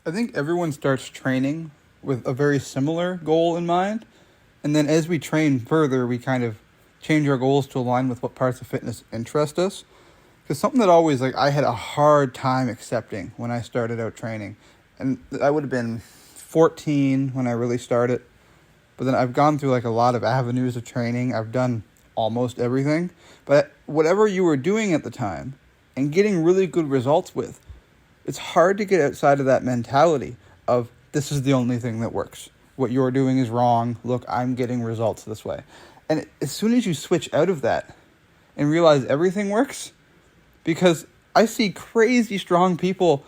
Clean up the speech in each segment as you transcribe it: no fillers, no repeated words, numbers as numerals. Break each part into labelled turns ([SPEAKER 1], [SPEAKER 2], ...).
[SPEAKER 1] I think everyone starts training with a very similar goal in mind. And then as we train further, we kind of change our goals to align with what parts of fitness interest us. Because something that always, like, I had a hard time accepting when I started out training. And I would have been 14 when I really started. But then I've gone through like a lot of avenues of training. I've done almost everything. But whatever you were doing at the time and getting really good results with, it's hard to get outside of that mentality of this is the only thing that works. What you're doing is wrong. Look, I'm getting results this way. And as soon as you switch out of that and realize everything works, because I see crazy strong people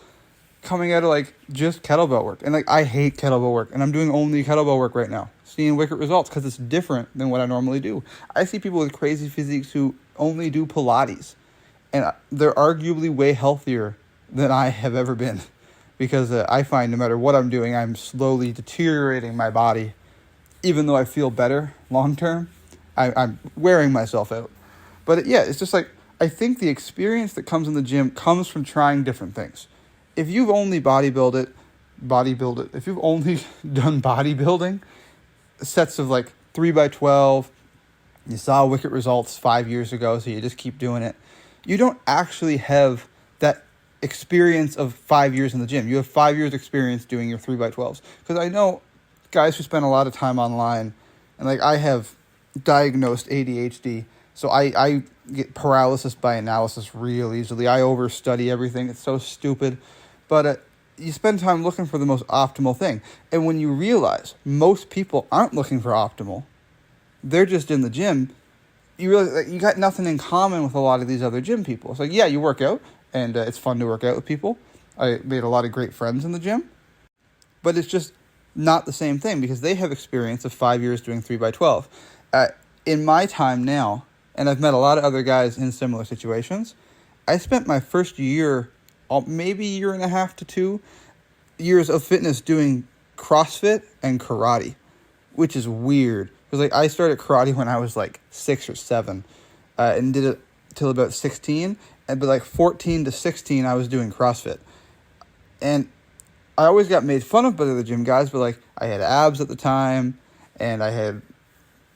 [SPEAKER 1] coming out of like just kettlebell work. And like I hate kettlebell work and I'm doing only kettlebell work right now, seeing wicked results because it's different than what I normally do. I see people with crazy physiques who only do Pilates and they're arguably way healthier than I have ever been because I find no matter what I'm doing, I'm slowly deteriorating my body. Even though I feel better long term, I'm wearing myself out. But yeah, it's just like, I think the experience that comes in the gym comes from trying different things. If you've only bodybuild it. If you've only done bodybuilding, sets of like 3x12, you saw wicked results 5 years ago, so you just keep doing it. You don't actually have that experience of 5 years in the gym. You have 5 years experience doing your 3x12s. Because I know guys who spend a lot of time online, and like I have diagnosed ADHD, so I get paralysis by analysis real easily. I overstudy everything. It's so stupid. But you spend time looking for the most optimal thing. And when you realize most people aren't looking for optimal, they're just in the gym, you realize that you got nothing in common with a lot of these other gym people. It's like, yeah, you work out, and it's fun to work out with people. I made a lot of great friends in the gym. But it's just not the same thing because they have experience of 5 years doing 3x12. In my time now, and I've met a lot of other guys in similar situations, I spent my first year, maybe year and a half to 2 years of fitness doing CrossFit and karate, which is weird. Because like I started karate when I was like 6 or 7 and did it till about 16. But like 14 to 16, I was doing CrossFit. And I always got made fun of by the other gym guys, but like I had abs at the time and I had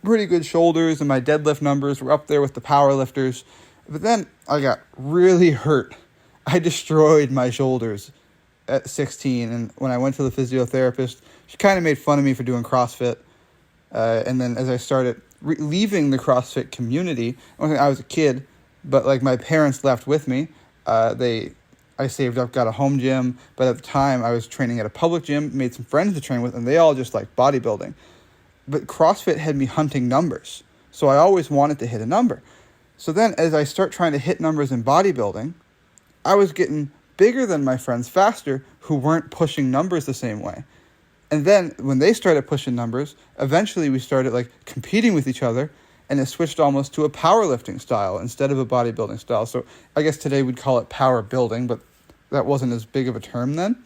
[SPEAKER 1] pretty good shoulders and my deadlift numbers were up there with the power lifters. But then I got really hurt. I destroyed my shoulders at 16. And when I went to the physiotherapist, she kind of made fun of me for doing CrossFit. And then as I started leaving the CrossFit community, I was a kid, but like my parents left with me. I saved up, got a home gym, but at the time I was training at a public gym, made some friends to train with, and they all just like bodybuilding. But CrossFit had me hunting numbers, so I always wanted to hit a number. So then as I start trying to hit numbers in bodybuilding, I was getting bigger than my friends faster who weren't pushing numbers the same way. And then when they started pushing numbers, eventually we started like competing with each other, and it switched almost to a powerlifting style instead of a bodybuilding style. So I guess today we'd call it power building, but that wasn't as big of a term then.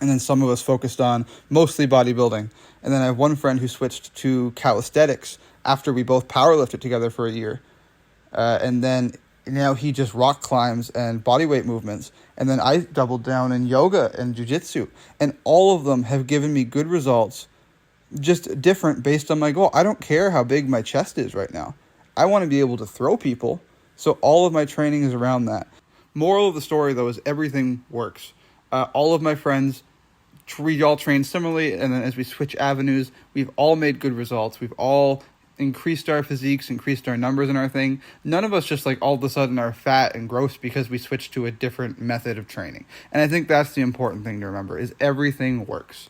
[SPEAKER 1] And then some of us focused on mostly bodybuilding. And then I have one friend who switched to calisthenics after we both powerlifted together for a year. And then now he just rock climbs and bodyweight movements. And then I doubled down in yoga and jiu-jitsu. And all of them have given me good results, just different based on my goal. I don't care how big my chest is right now. I want to be able to throw people. So all of my training is around that. Moral of the story, though, is everything works. All of my friends, we all train similarly, and then as we switch avenues, we've all made good results. We've all increased our physiques, increased our numbers in our thing. None of us just like all of a sudden are fat and gross because we switched to a different method of training. And I think that's the important thing to remember is everything works.